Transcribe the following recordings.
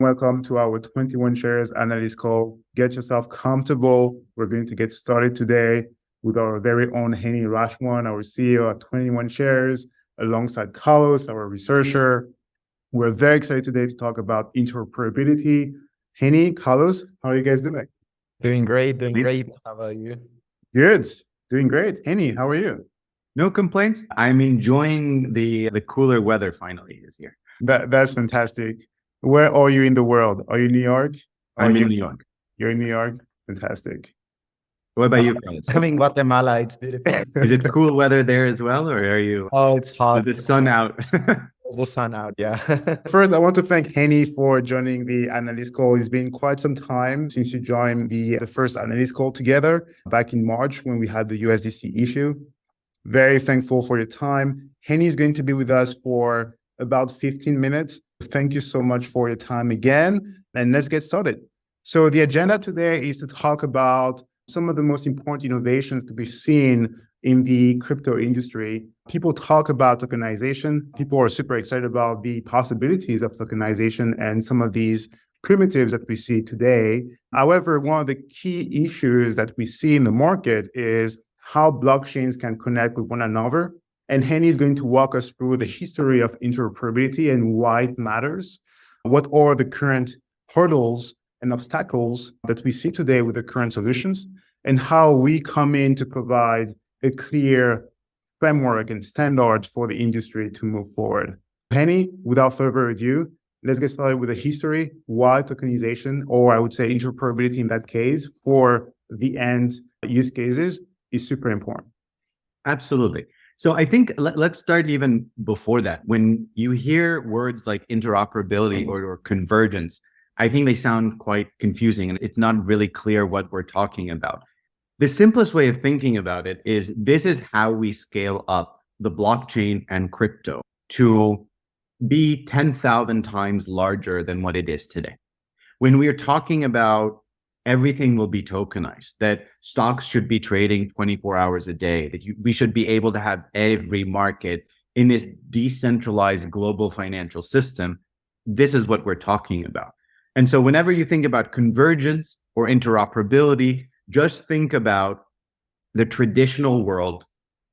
Welcome to our 21 shares analyst call. Get yourself comfortable. We're going to get started today with our very own Hany Rashwan, our CEO at 21 shares, alongside Carlos, our researcher. We're very excited today to talk about interoperability. Hany, Carlos, how are you guys doing? Doing great. How about you? Good. Doing great. Hany, how are you? No complaints. I'm enjoying the cooler weather finally this year. That's fantastic. Where are you in the world? Are you in New York? I'm in New York. You're in New York? Fantastic. What about you? I'm in Guatemala. It's beautiful. Is it cool weather there as well, or are you? Oh, it's hot. The sun out. The sun out, yeah. First, I want to thank Hany for joining the analyst call. It's been quite some time since you joined the first analyst call together back in March when we had the USDC issue. Very thankful for your time. Hany is going to be with us for about 15 minutes. Thank you so much for your time again. And let's get started. So the agenda today is to talk about some of the most important innovations that we've seen in the crypto industry. People talk about tokenization. People are super excited about the possibilities of tokenization and some of these primitives that we see today. However, one of the key issues that we see in the market is how blockchains can connect with one another. And Hany is going to walk us through the history of interoperability and why it matters. What are the current hurdles and obstacles that we see today with the current solutions, and how we come in to provide a clear framework and standard for the industry to move forward. Hany, without further ado, let's get started with the history, why tokenization, or I would say interoperability in that case, for the end use cases is super important. Absolutely. So I think let's start even before that. When you hear words like interoperability or convergence, I think they sound quite confusing and it's not really clear what we're talking about. The simplest way of thinking about it is this is how we scale up the blockchain and crypto to be 10,000 times larger than what it is today. When we are talking about everything will be tokenized, that stocks should be trading 24 hours a day, that we should be able to have every market in this decentralized global financial system. This is what we're talking about. And so whenever you think about convergence or interoperability, just think about the traditional world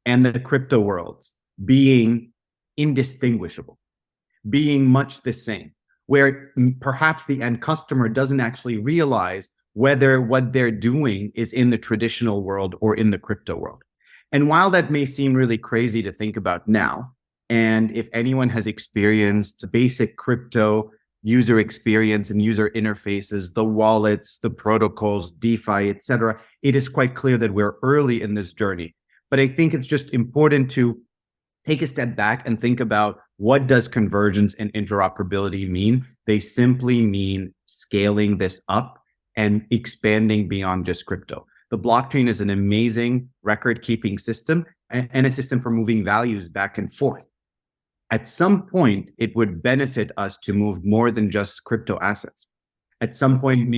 and the crypto worlds being indistinguishable, being much the same, where perhaps the end customer doesn't actually realize whether what they're doing is in the traditional world or in the crypto world. And while that may seem really crazy to think about now, and if anyone has experienced basic crypto user experience and user interfaces, the wallets, the protocols, DeFi, etc., it is quite clear that we're early in this journey. But I think it's just important to take a step back and think about what does convergence and interoperability mean? They simply mean scaling this up and expanding beyond just crypto. The blockchain is an amazing record-keeping system and a system for moving values back and forth. At some point, it would benefit us to move more than just crypto assets. At some point,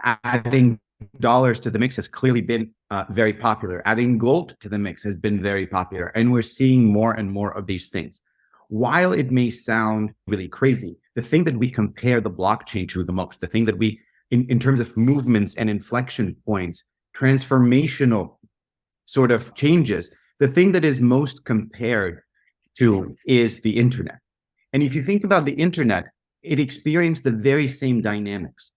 adding dollars to the mix has clearly been very popular. Adding gold to the mix has been very popular. And we're seeing more and more of these things. While it may sound really crazy, the thing that we compare the blockchain to the most, the thing that we in terms of movements and inflection points, transformational sort of changes, the thing that is most compared to is the internet. And if you think about the internet, it experienced the very same dynamics.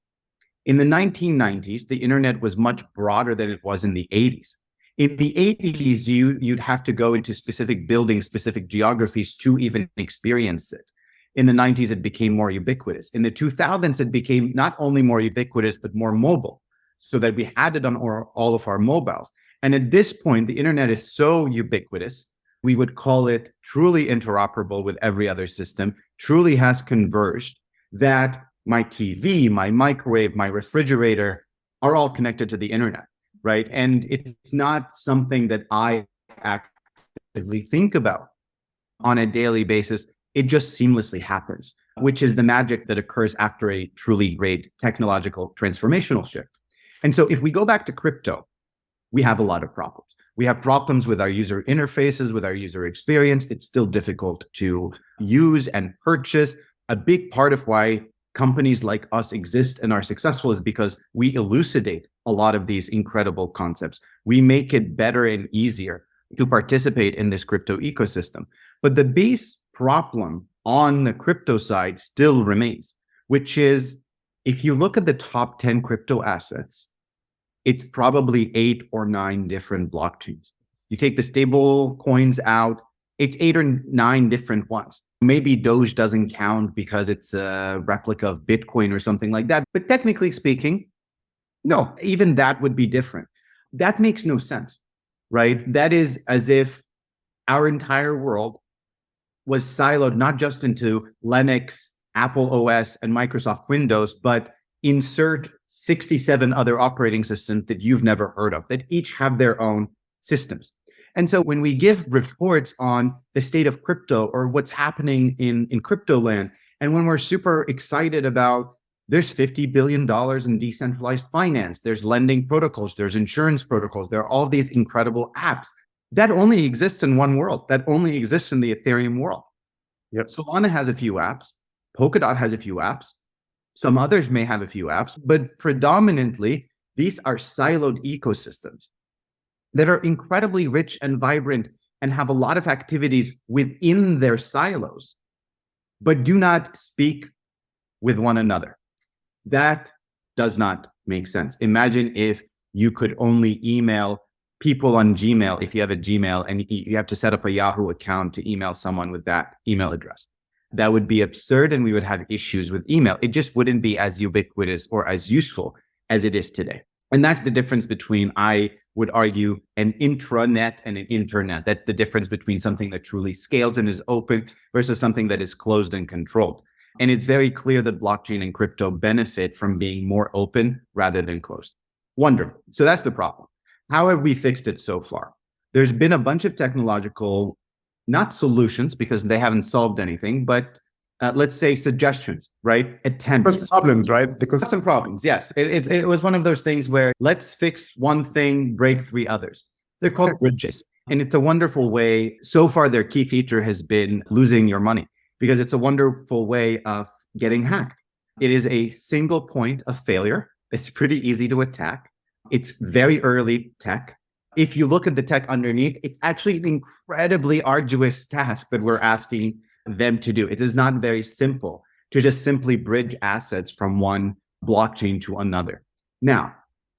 In the 1990s, the internet was much broader than it was in the 80s. In the 80s, you'd have to go into specific buildings, specific geographies to even experience it. In the 90s, it became more ubiquitous. In the 2000s, it became not only more ubiquitous, but more mobile, so that we had it on all of our mobiles. And at this point, the internet is so ubiquitous, we would call it truly interoperable with every other system, truly has converged, that my TV, my microwave, my refrigerator are all connected to the internet, right? And it's not something that I actively think about on a daily basis. It just seamlessly happens, which is the magic that occurs after a truly great technological transformational shift. And so if we go back to crypto, we have a lot of problems. We have problems with our user interfaces, with our user experience. It's still difficult to use and purchase. A big part of why companies like us exist and are successful is because we elucidate a lot of these incredible concepts. We make it better and easier to participate in this crypto ecosystem. But the base problem on the crypto side still remains, which is if you look at the top 10 crypto assets, it's probably 8 or 9 different blockchains. You take the stable coins out, it's 8 or 9 different ones. Maybe Doge doesn't count because it's a replica of Bitcoin or something like that. But technically speaking, no, even that would be different. That makes no sense, right? That is as if our entire world was siloed not just into Linux, Apple OS, and Microsoft Windows, but insert 67 other operating systems that you've never heard of, that each have their own systems. And so when we give reports on the state of crypto or what's happening in crypto land, and when we're super excited about there's $50 billion in decentralized finance, there's lending protocols, there's insurance protocols, there are all these incredible apps, that only exists in one world. That only exists in the Ethereum world. Yep. Solana has a few apps. Polkadot has a few apps. Some others may have a few apps, but predominantly, these are siloed ecosystems that are incredibly rich and vibrant and have a lot of activities within their silos, but do not speak with one another. That does not make sense. Imagine if you could only email people on Gmail, if you have a Gmail and you have to set up a Yahoo account to email someone with that email address. That would be absurd and we would have issues with email. It just wouldn't be as ubiquitous or as useful as it is today. And that's the difference between, I would argue, an intranet and an internet. That's the difference between something that truly scales and is open versus something that is closed and controlled. And it's very clear that blockchain and crypto benefit from being more open rather than closed. Wonderful. So that's the problem. How have we fixed it so far? There's been a bunch of technological, not solutions because they haven't solved anything, but let's say suggestions, right? Attempts. But problems, right? Because Some problems, yes. It was one of those things where let's fix one thing, break 3 others. They're called bridges. And it's a wonderful way. So far, their key feature has been losing your money because it's a wonderful way of getting hacked. It is a single point of failure. It's pretty easy to attack. It's very early tech. If you look at the tech underneath, it's actually an incredibly arduous task that we're asking them to do. It is not very simple to just simply bridge assets from one blockchain to another. Now,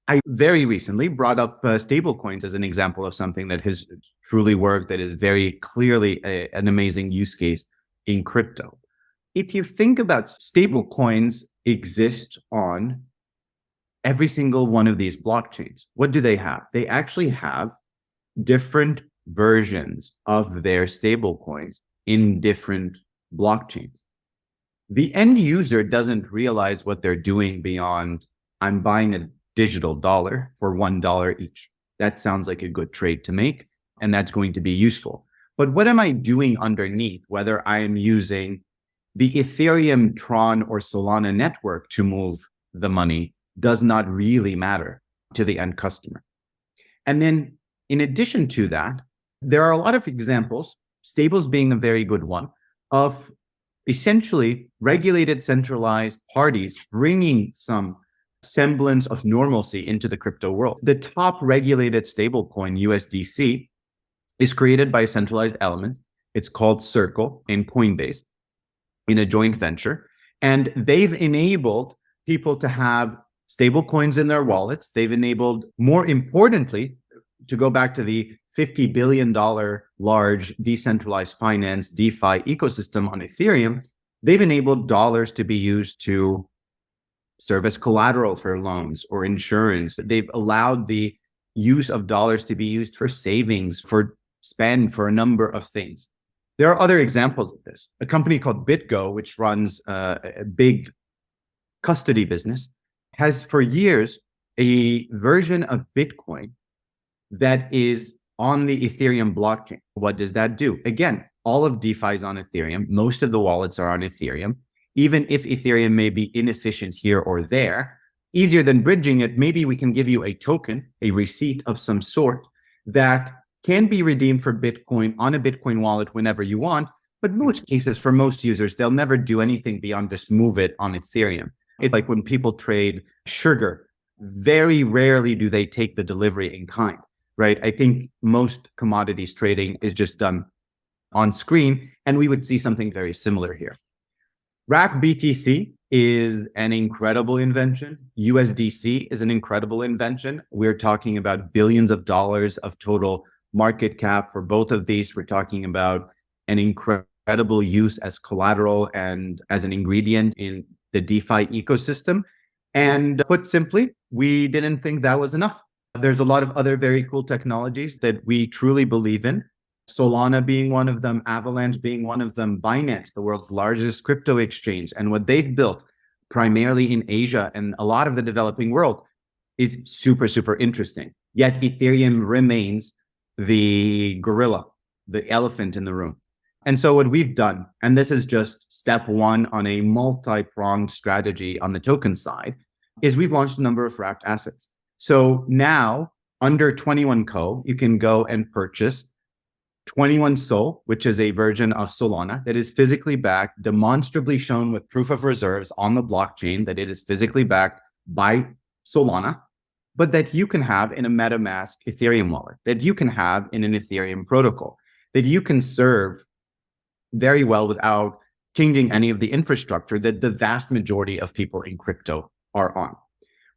I very recently brought up stablecoins as an example of something that has truly worked, that is very clearly an amazing use case in crypto. If you think about stablecoins exist on every single one of these blockchains, what do they have? They actually have different versions of their stablecoins in different blockchains. The end user doesn't realize what they're doing beyond, I'm buying a digital dollar for $1 each. That sounds like a good trade to make, and that's going to be useful. But what am I doing underneath, whether I am using the Ethereum, Tron, or Solana network to move the money, does not really matter to the end customer. And then in addition to that, there are a lot of examples, stables being a very good one, of essentially regulated centralized parties bringing some semblance of normalcy into the crypto world. The top regulated stablecoin, USDC, is created by a centralized element. It's called Circle in Coinbase in a joint venture. And they've enabled people to have stable coins in their wallets. They've enabled, more importantly, to go back to the $50 billion large decentralized finance DeFi ecosystem on Ethereum, they've enabled dollars to be used to serve as collateral for loans or insurance. They've allowed the use of dollars to be used for savings, for spend, for a number of things. There are other examples of this. A company called BitGo, which runs a big custody business, has for years a version of Bitcoin that is on the Ethereum blockchain. What does that do? Again, all of DeFi is on Ethereum. Most of the wallets are on Ethereum. Even if Ethereum may be inefficient here or there, easier than bridging it, maybe we can give you a token, a receipt of some sort that can be redeemed for Bitcoin on a Bitcoin wallet whenever you want, But most cases, for most users, they'll never do anything beyond just move it on Ethereum. It's like when people trade sugar, very rarely do they take the delivery in kind, right? I think most commodities trading is just done on screen, and we would see something very similar here. Rack BTC is an incredible invention. USDC is an incredible invention. We're talking about billions of dollars of total market cap for both of these. We're talking about an incredible use as collateral and as an ingredient in the DeFi ecosystem. And put simply, we didn't think that was enough. There's a lot of other very cool technologies that we truly believe in. Solana being one of them, Avalanche being one of them, Binance, the world's largest crypto exchange, and what they've built primarily in Asia and a lot of the developing world is super, super interesting. Yet Ethereum remains the gorilla, the elephant in the room. And so what we've done, and this is just step one on a multi-pronged strategy on the token side, is we've launched a number of wrapped assets. So now under 21 Co, you can go and purchase 21 Sol, which is a version of Solana that is physically backed, demonstrably shown with proof of reserves on the blockchain that it is physically backed by Solana, but that you can have in a MetaMask Ethereum wallet, that you can have in an Ethereum protocol, that you can serve very well without changing any of the infrastructure that the vast majority of people in crypto are on.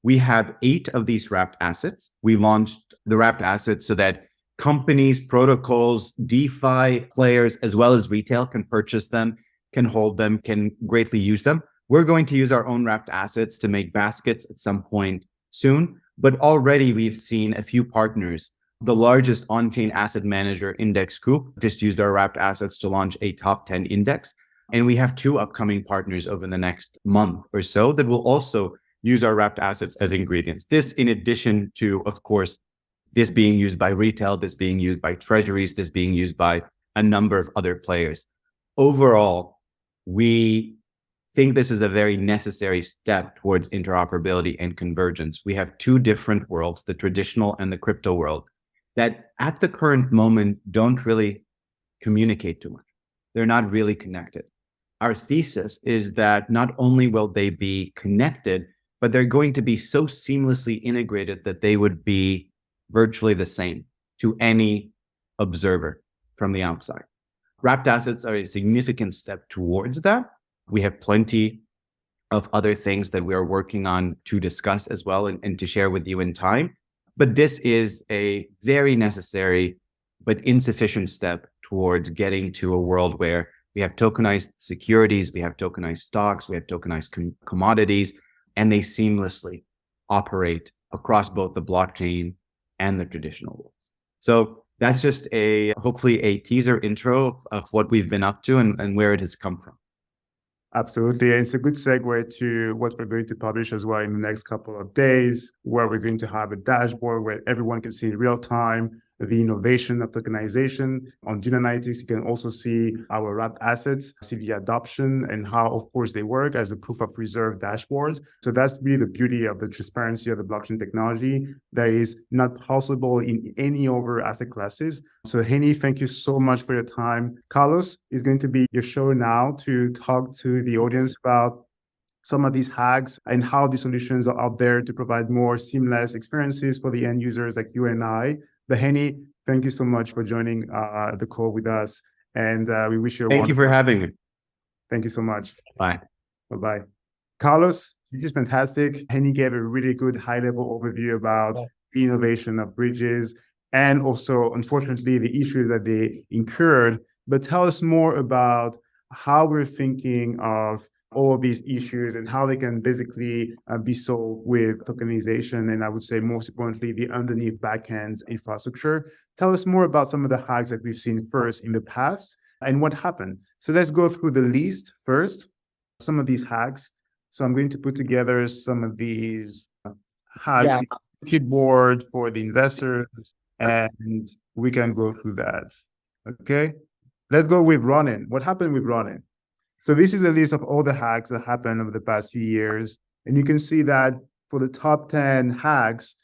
We have 8 of these wrapped assets. We launched the wrapped assets so that companies, protocols, DeFi players, as well as retail can purchase them, can hold them, can greatly use them. We're going to use our own wrapped assets to make baskets at some point soon. But already we've seen a few partners. The largest on-chain asset manager, Index Group, just used our wrapped assets to launch a top 10 index. And we have 2 upcoming partners over the next month or so that will also use our wrapped assets as ingredients. This in addition to, of course, this being used by retail, this being used by treasuries, this being used by a number of other players. Overall, we think this is a very necessary step towards interoperability and convergence. We have 2 different worlds, the traditional and the crypto world, that at the current moment don't really communicate too much. They're not really connected. Our thesis is that not only will they be connected, but they're going to be so seamlessly integrated that they would be virtually the same to any observer from the outside. Wrapped assets are a significant step towards that. We have plenty of other things that we are working on to discuss as well and to share with you in time. But this is a very necessary but insufficient step towards getting to a world where we have tokenized securities, we have tokenized stocks, we have tokenized commodities, and they seamlessly operate across both the blockchain and the traditional worlds. So that's just hopefully a teaser intro of what we've been up to and where it has come from. Absolutely. And it's a good segue to what we're going to publish as well in the next couple of days, where we're going to have a dashboard where everyone can see in real time the innovation of tokenization. On June Analytics, you can also see our wrapped assets, see the adoption and how, of course, they work as a proof of reserve dashboards. So that's really the beauty of the transparency of the blockchain technology that is not possible in any other asset classes. So Hany, thank you so much for your time. Carlos, is going to be your show now to talk to the audience about some of these hacks and how the solutions are out there to provide more seamless experiences for the end users like you and I. But Hany, thank you so much for joining the call with us. And we wish you a Thank you for having me. Thank you so much. Bye. Bye-bye. Carlos, this is fantastic. Hany gave a really good high-level overview about the innovation of bridges and also, unfortunately, the issues that they incurred. But tell us more about how we're thinking of all of these issues and how they can basically be solved with tokenization. And I would say most importantly, the underneath backend infrastructure. Tell us more about some of the hacks that we've seen first in the past and what happened. So let's go through the list first, some of these hacks. So I'm going to put together some of these hacks, board for the investors, and we can go through that. Okay, let's go with Ronin. What happened with Ronin? So this is a list of all the hacks that happened over the past few years. And you can see that for the top 10 hacks,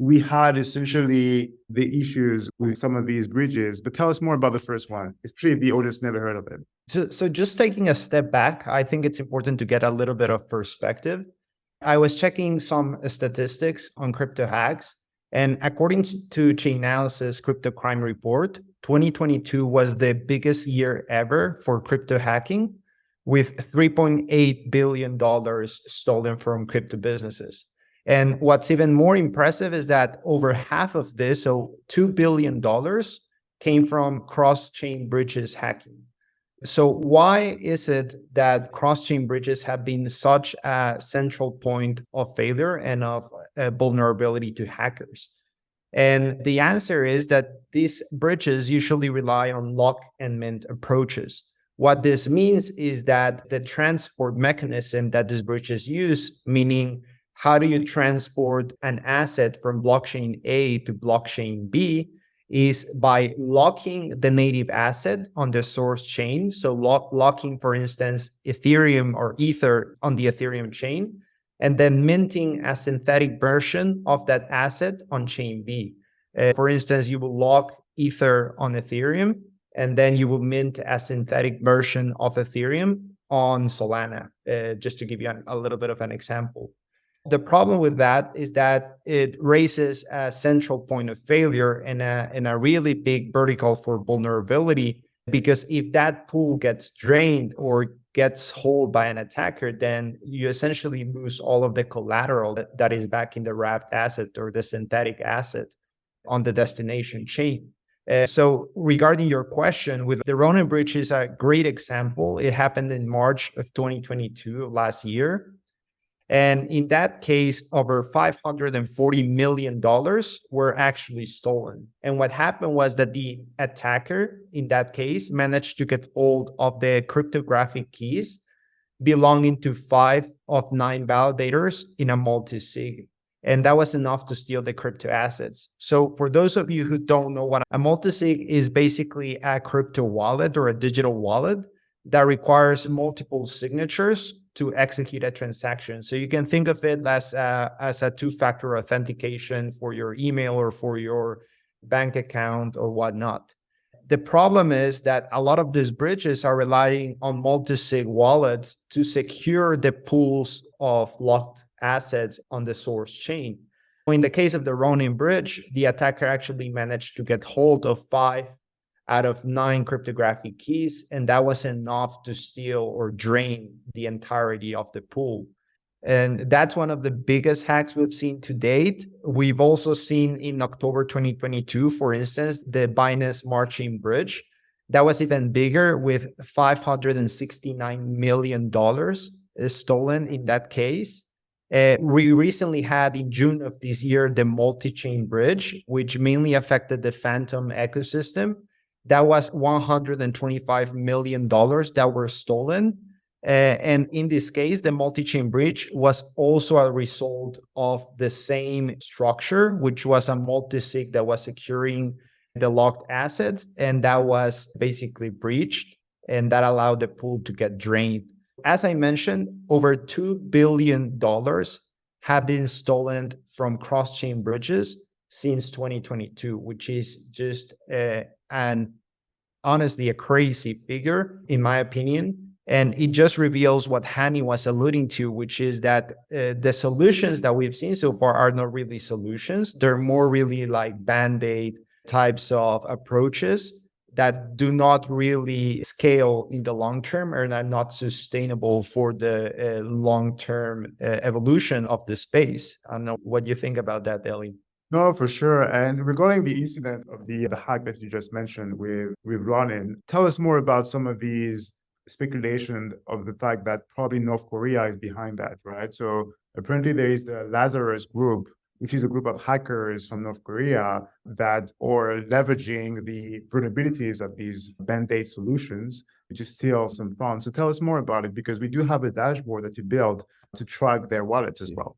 we had essentially the issues with some of these bridges. But tell us more about the first one, especially if the audience never heard of it. So just taking a step back, I think it's important to get a little bit of perspective. I was checking some statistics on crypto hacks, and according to Chainalysis Crypto Crime Report, 2022 was the biggest year ever for crypto hacking, with $3.8 billion stolen from crypto businesses. And what's even more impressive is that over half of this, so $2 billion, came from cross-chain bridges hacking. So why is it that cross-chain bridges have been such a central point of failure and of vulnerability to hackers? And the answer is that these bridges usually rely on lock and mint approaches. What this means is that the transport mechanism that these bridges use, meaning how do you transport an asset from blockchain A to blockchain B, is by locking the native asset on the source chain. So locking, for instance, Ethereum or Ether on the Ethereum chain, and then minting a synthetic version of that asset on chain B. For instance, you will lock Ether on Ethereum, and then you will mint a synthetic version of Ethereum on Solana, just to give you a little bit of an example. The problem with that is that it raises a central point of failure and a really big vertical for vulnerability, because if that pool gets drained or gets held by an attacker, then you essentially lose all of the collateral that is back in the wrapped asset or the synthetic asset on the destination chain. So regarding your question, with the Ronin bridge is a great example. It happened in March of 2022, last year. And in that case, over $540 million were actually stolen. And what happened was that the attacker, in that case, managed to get hold of the cryptographic keys belonging to 5 of 9 validators in a multi-sig. And that was enough to steal the crypto assets. So for those of you who don't know what a multi-sig is, basically a crypto wallet or a digital wallet that requires multiple signatures to execute a transaction. So you can think of it as a two-factor authentication for your email or for your bank account or whatnot. The problem is that a lot of these bridges are relying on multi-sig wallets to secure the pools of locked assets on the source chain. In the case of the Ronin bridge, the attacker actually managed to get hold of 5 out of 9 cryptographic keys, and that was enough to steal or drain the entirety of the pool. And that's one of the biggest hacks we've seen to date. We've also seen in October 2022, for instance, the Binance Smart Chain bridge. That was even bigger, with $569 million stolen in that case. We recently had in June of this year the multi-chain bridge, which mainly affected the Phantom ecosystem. That was $125 million that were stolen. And in this case, the multi-chain bridge was also a result of the same structure, which was a multi-sig that was securing the locked assets. And that was basically breached, and that allowed the pool to get drained. As I mentioned, over $2 billion have been stolen from cross-chain bridges since 2022, which is just honestly a crazy figure, in my opinion. And it just reveals what Hany was alluding to, which is that the solutions that we've seen so far are not really solutions. They're more really like Band-Aid types of approaches that do not really scale in the long term and are not sustainable for the long-term evolution of the space. I don't know what you think about that, Ellie. No, for sure. And regarding the incident of the hack that you just mentioned with Ronin, tell us more about some of these speculation of the fact that probably North Korea is behind that, right? So apparently there is the Lazarus group, which is a group of hackers from North Korea that are leveraging the vulnerabilities of these Band-Aid solutions, which is steal some funds. So tell us more about it, because we do have a dashboard that you built to track their wallets as well.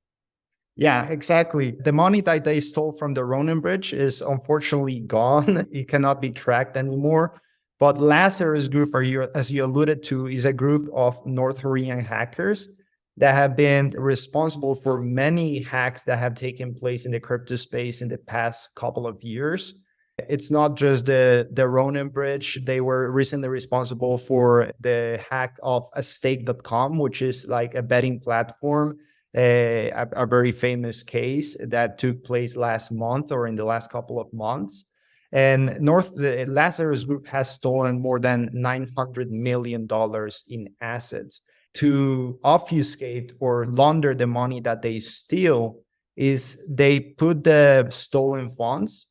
Yeah, exactly. The money that they stole from the Ronin bridge is unfortunately gone. It cannot be tracked anymore. But Lazarus group, as you alluded to, is a group of North Korean hackers that have been responsible for many hacks that have taken place in the crypto space in the past couple of years. It's not just the Ronin bridge. They were recently responsible for the hack of a stake.com, which is like a betting platform, a very famous case that took place last month or in the last couple of months. And the Lazarus Group has stolen more than $900 million in assets. To obfuscate or launder the money that they steal is they put the stolen funds.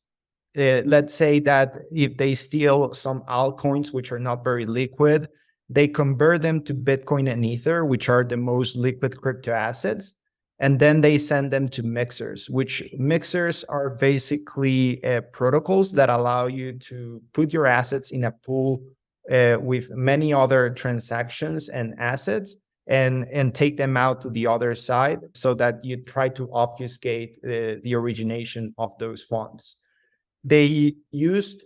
Let's say that if they steal some altcoins, which are not very liquid, they convert them to Bitcoin and Ether, which are the most liquid crypto assets. And then they send them to mixers, which mixers are basically protocols that allow you to put your assets in a pool with many other transactions and assets and take them out to the other side so that you try to obfuscate the origination of those funds. They used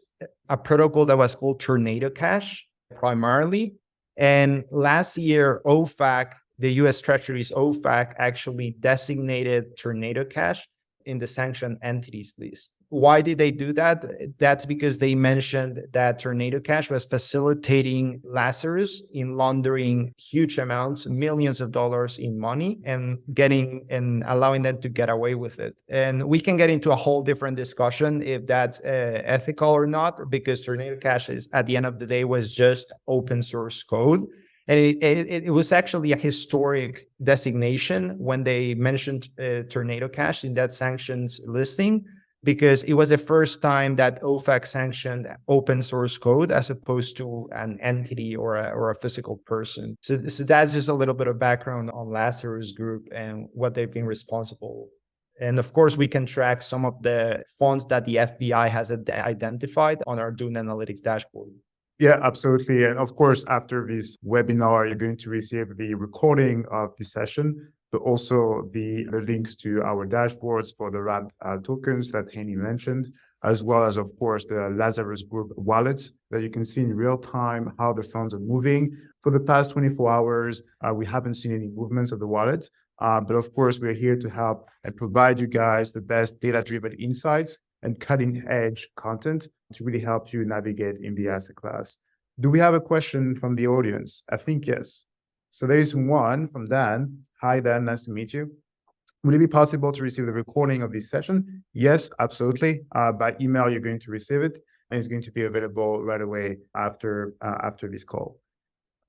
a protocol that was called Tornado Cash primarily. And last year, OFAC, the US Treasury's OFAC, actually designated Tornado Cash in the sanctioned entities list. Why did they do that? That's because they mentioned that Tornado Cash was facilitating Lazarus in laundering huge amounts, millions of dollars in money, and allowing them to get away with it. And we can get into a whole different discussion if that's ethical or not, because Tornado Cash is, at the end of the day, was just open source code. And it was actually a historic designation when they mentioned Tornado Cash in that sanctions listing, because it was the first time that OFAC sanctioned open source code as opposed to an entity or a physical person. So that's just a little bit of background on Lazarus Group and what they've been responsible. And of course, we can track some of the funds that the FBI has identified on our Dune Analytics dashboard. Yeah, absolutely. And of course, after this webinar, you're going to receive the recording of the session, but also the links to our dashboards for the wrapped tokens that Hany mentioned, as well as, of course, the Lazarus Group wallets that you can see in real time how the funds are moving. For the past 24 hours, we haven't seen any movements of the wallets. But of course, we're here to help and provide you guys the best data-driven insights and cutting-edge content to really help you navigate in the asset class. Do we have a question from the audience? I think yes. So there is one from Dan. Hi, Dan. Nice to meet you. Would it be possible to receive the recording of this session? Yes, absolutely. By email, you're going to receive it, and it's going to be available right away after this call.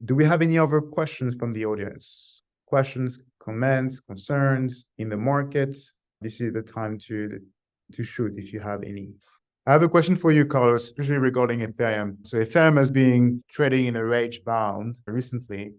Do we have any other questions from the audience? Questions, comments, concerns in the markets? This is the time to shoot if you have any. I have a question for you, Carlos, especially regarding Ethereum. So Ethereum has been trading in a range bound recently,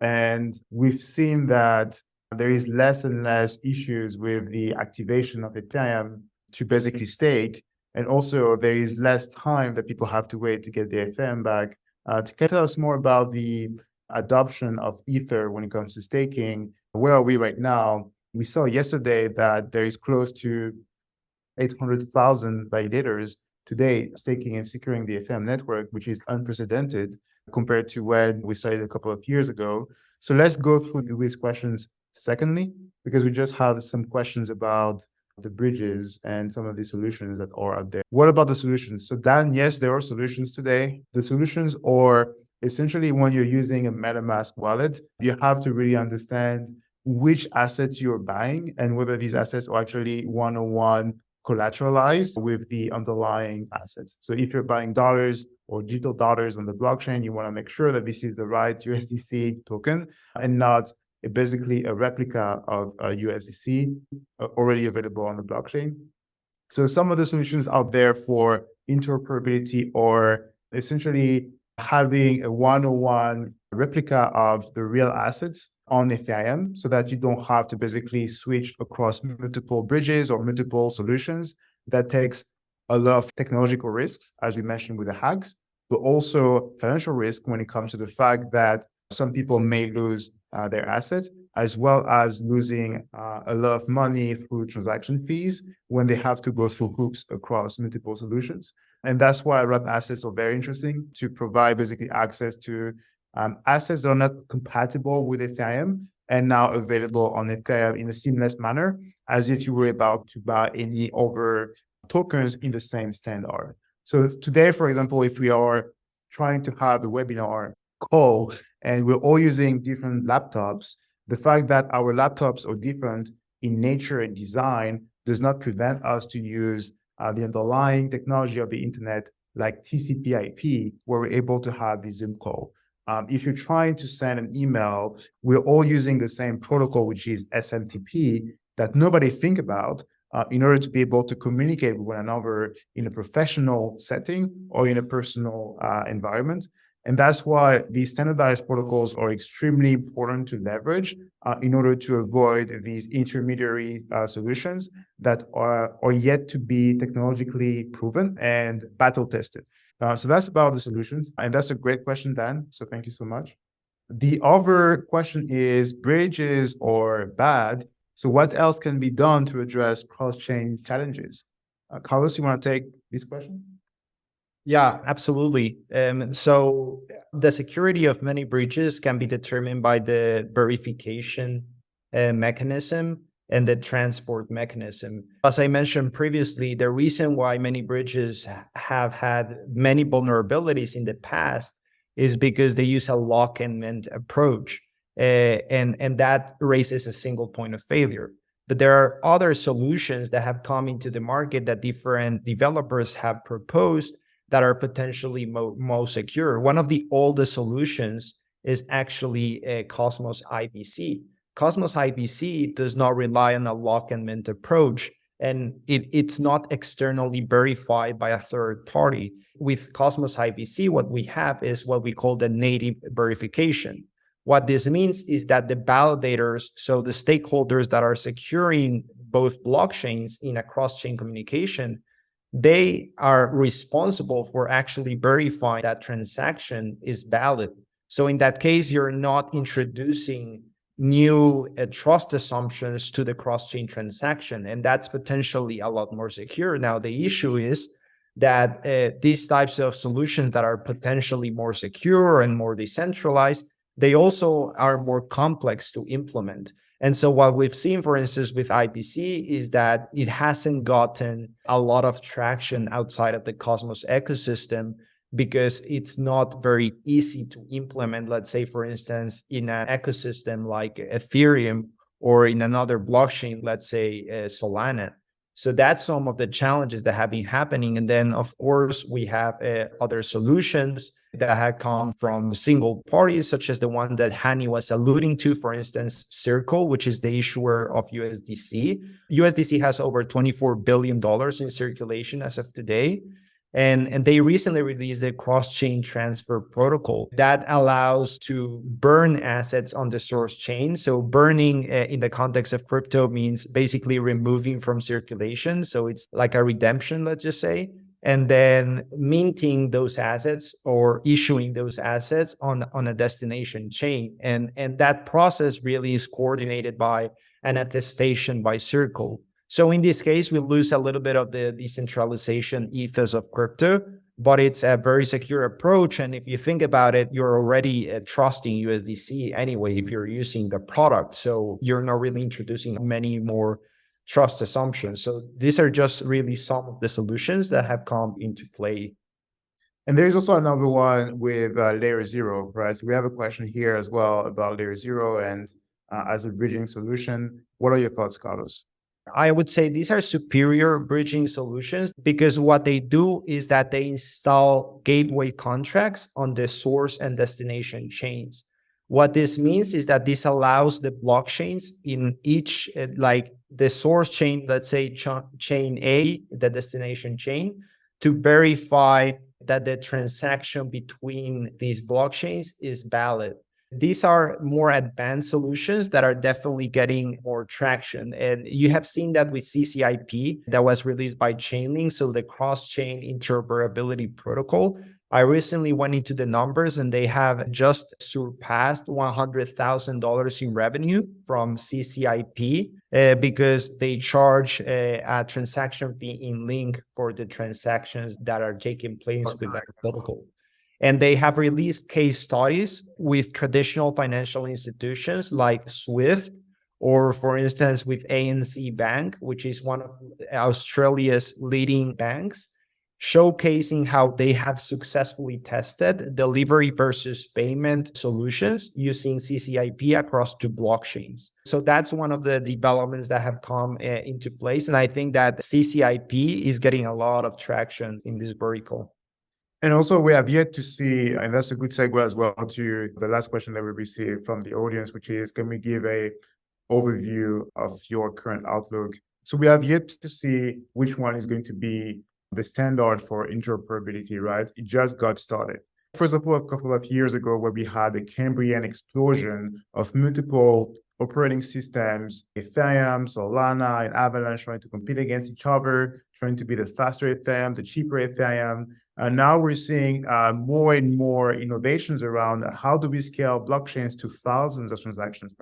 and we've seen that there is less and less issues with the activation of Ethereum to basically stake. And also there is less time that people have to wait to get their Ethereum back. To tell us more about the adoption of Ether when it comes to staking, where are we right now? We saw yesterday that there is close to 800,000 validators today staking and securing the Ethereum network, which is unprecedented compared to when we started a couple of years ago. So let's go through these questions secondly, because we just have some questions about the bridges and some of the solutions that are out there. What about the solutions? So Dan, yes, there are solutions today. The solutions are essentially when you're using a MetaMask wallet, you have to really understand which assets you're buying and whether these assets are actually one-on-one collateralized with the underlying assets. So if you're buying dollars or digital dollars on the blockchain, you want to make sure that this is the right USDC token and not basically a replica of a USDC already available on the blockchain. So some of the solutions out there for interoperability or essentially having a one-on-one replica of the real assets on Ethereum so that you don't have to basically switch across multiple bridges or multiple solutions. That takes a lot of technological risks, as we mentioned with the hacks, but also financial risk when it comes to the fact that some people may lose their assets, as well as losing a lot of money through transaction fees when they have to go through hoops across multiple solutions. And that's why wrap assets are very interesting, to provide basically access to assets that are not compatible with Ethereum, and now available on Ethereum in a seamless manner, as if you were about to buy any other tokens in the same standard. So today, for example, if we are trying to have a webinar call and we're all using different laptops, the fact that our laptops are different in nature and design does not prevent us to use the underlying technology of the internet like TCP/IP, where we're able to have the Zoom call. If you're trying to send an email, we're all using the same protocol, which is SMTP, that nobody think about in order to be able to communicate with one another in a professional setting or in a personal environment. And that's why these standardized protocols are extremely important to leverage in order to avoid these intermediary solutions that are yet to be technologically proven and battle tested. So that's about the solutions. And that's a great question, Dan. So thank you so much. The other question is, bridges are bad. So what else can be done to address cross-chain challenges? Carlos, you want to take this question? Yeah, absolutely. So the security of many bridges can be determined by the verification mechanism and the transport mechanism. As I mentioned previously, the reason why many bridges have had many vulnerabilities in the past is because they use a lock and mint approach, and that raises a single point of failure. But there are other solutions that have come into the market that different developers have proposed that are potentially more secure. One of the oldest solutions is actually Cosmos IBC. Cosmos IBC does not rely on a lock and mint approach, and it's not externally verified by a third party. With Cosmos IBC, what we have is what we call the native verification. What this means is that the validators, so the stakeholders that are securing both blockchains in a cross-chain communication, they are responsible for actually verifying that transaction is valid. So in that case, you're not introducing new trust assumptions to the cross-chain transaction, and that's potentially a lot more secure. Now, the issue is that these types of solutions that are potentially more secure and more decentralized, they also are more complex to implement. And so what we've seen, for instance, with IBC is that it hasn't gotten a lot of traction outside of the Cosmos ecosystem because it's not very easy to implement, let's say, for instance, in an ecosystem like Ethereum or in another blockchain, let's say Solana. So that's some of the challenges that have been happening. And then, of course, we have other solutions that have come from single parties, such as the one that Hany was alluding to, for instance, Circle, which is the issuer of USDC. USDC has over $24 billion in circulation as of today. And they recently released the cross-chain transfer protocol that allows to burn assets on the source chain. So burning in the context of crypto means basically removing from circulation. So it's like a redemption, let's just say, and then minting those assets or issuing those assets on a destination chain. And that process really is coordinated by an attestation by Circle. So in this case, we lose a little bit of the decentralization ethos of crypto, but it's a very secure approach. And if you think about it, you're already trusting USDC anyway if you're using the product. So you're not really introducing many more trust assumptions. So these are just really some of the solutions that have come into play. And there's also another one with layer zero, right? So we have a question here as well about layer zero and as a bridging solution. What are your thoughts, Carlos? I would say these are superior bridging solutions because what they do is that they install gateway contracts on the source and destination chains. What this means is that this allows the blockchains in each, like the source chain, let's say chain A, the destination chain, to verify that the transaction between these blockchains is valid. These are more advanced solutions that are definitely getting more traction. And you have seen that with CCIP that was released by Chainlink, so the cross-chain interoperability protocol. I recently went into the numbers and they have just surpassed $100,000 in revenue from CCIP because they charge a transaction fee in Link for the transactions that are taking place with that protocol. And they have released case studies with traditional financial institutions like Swift, or for instance, with ANC Bank, which is one of Australia's leading banks, showcasing how they have successfully tested delivery versus payment solutions using CCIP across two blockchains. So that's one of the developments that have come into place. And I think that CCIP is getting a lot of traction in this vertical. And also, we have yet to see, and that's a good segue as well to the last question that we received from the audience, which is, can we give a overview of your current outlook? So we have yet to see which one is going to be the standard for interoperability, right? It just got started. For example, a couple of years ago, where we had a Cambrian explosion of multiple operating systems, Ethereum, Solana, and Avalanche trying to compete against each other, trying to be the faster Ethereum, the cheaper Ethereum. And now we're seeing more and more innovations around how do we scale blockchains to thousands of transactions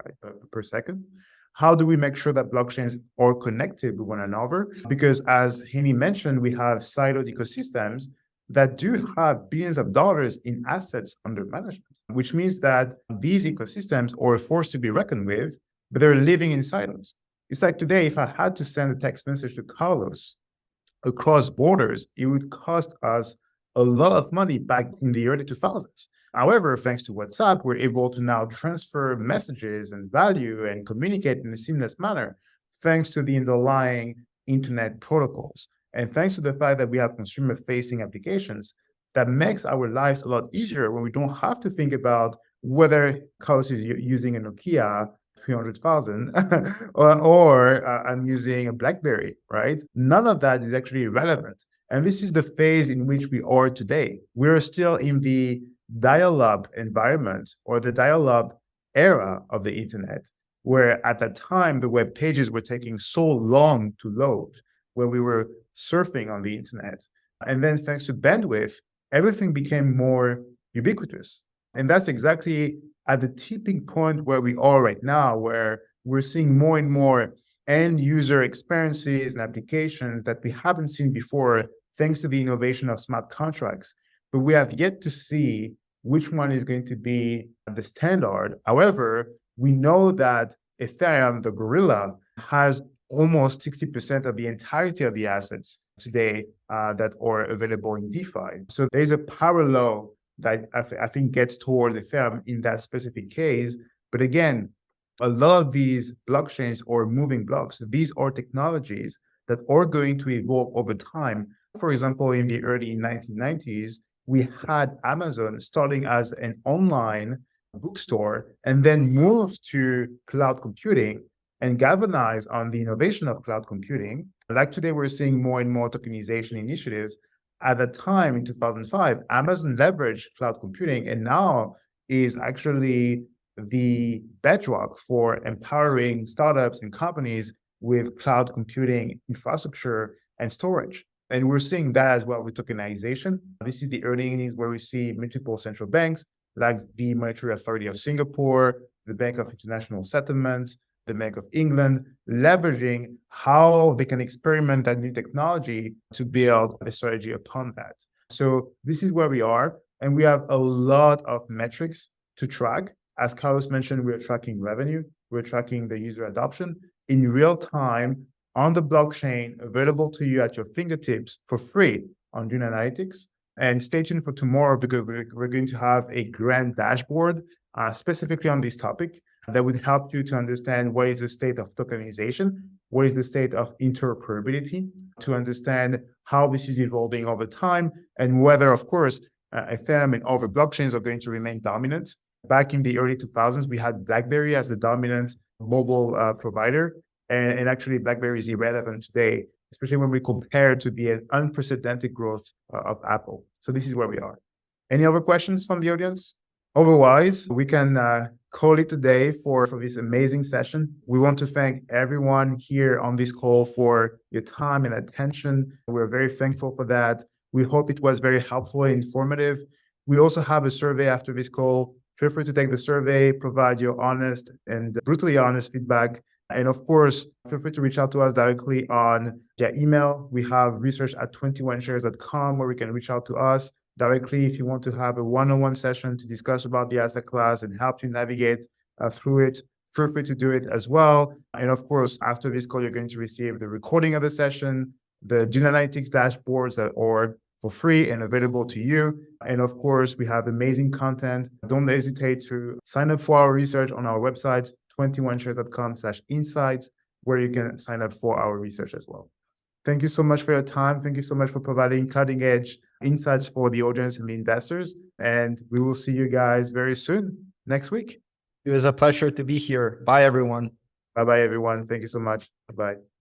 per second? How do we make sure that blockchains are connected with one another? Because as Hany mentioned, we have siloed ecosystems that do have billions of dollars in assets under management, which means that these ecosystems are forced to be reckoned with, but they're living in silos. It's like today, if I had to send a text message to Carlos across borders, it would cost us a lot of money back in the early 2000s. However, thanks to WhatsApp, we're able to now transfer messages and value and communicate in a seamless manner, thanks to the underlying internet protocols. And thanks to the fact that we have consumer-facing applications, that makes our lives a lot easier when we don't have to think about whether Carlos is using a Nokia 300,000 or I'm using a BlackBerry, right? None of that is actually relevant. And this is the phase in which we are today. We're still in the dial-up environment or the dial-up era of the internet, where at that time, the web pages were taking so long to load when we were surfing on the internet. And then thanks to bandwidth, everything became more ubiquitous. And that's exactly at the tipping point where we are right now, where we're seeing more and more end user experiences and applications that we haven't seen before, thanks to the innovation of smart contracts. But we have yet to see which one is going to be the standard. However, we know that Ethereum, the gorilla, has almost 60% of the entirety of the assets today that are available in DeFi. So there's a power law that I think gets towards Ethereum in that specific case. But again, a lot of these blockchains are moving blocks. These are technologies that are going to evolve over time. For example, in the early 1990s, we had Amazon starting as an online bookstore and then moved to cloud computing and galvanized on the innovation of cloud computing. Like today, we're seeing more and more tokenization initiatives. At that time, in 2005, Amazon leveraged cloud computing and now is actually the bedrock for empowering startups and companies with cloud computing infrastructure and storage. And we're seeing that as well with tokenization. This is the early innings where we see multiple central banks like the Monetary Authority of Singapore, the Bank of International Settlements, the Bank of England, leveraging how they can experiment that new technology to build a strategy upon that. So this is where we are. And we have a lot of metrics to track. As Carlos mentioned, we're tracking revenue, we're tracking the user adoption in real time on the blockchain, available to you at your fingertips for free on Dune Analytics. And stay tuned for tomorrow because we're going to have a grand dashboard specifically on this topic that would help you to understand what is the state of tokenization, what is the state of interoperability, to understand how this is evolving over time, and whether, of course, Ethereum and other blockchains are going to remain dominant. Back in the early 2000s, we had BlackBerry as the dominant mobile provider, and actually BlackBerry is irrelevant today, especially when we compare to the unprecedented growth of Apple. So this is where we are. Any other questions from the audience? Otherwise, we can call it a day for this amazing session. We want to thank everyone here on this call for your time and attention. We're very thankful for that. We hope it was very helpful and informative. We also have a survey after this call. Feel free to take the survey, provide your honest and brutally honest feedback. And of course, feel free to reach out to us directly on via email. We have research@21shares.com where we can reach out to us. directly if you want to have a one-on-one session to discuss about the asset class and help you navigate through it. Feel free to do it as well. And of course, after this call, you're going to receive the recording of the session, the June Analytics dashboards that are for free and available to you. And of course, we have amazing content. Don't hesitate to sign up for our research on our website, 21shares.com/insights, where you can sign up for our research as well. Thank you so much for your time. Thank you so much for providing cutting edge insights for the audience and the investors. And we will see you guys very soon next week. It was a pleasure to be here. Bye, everyone. Bye-bye, everyone. Thank you so much. Bye-bye.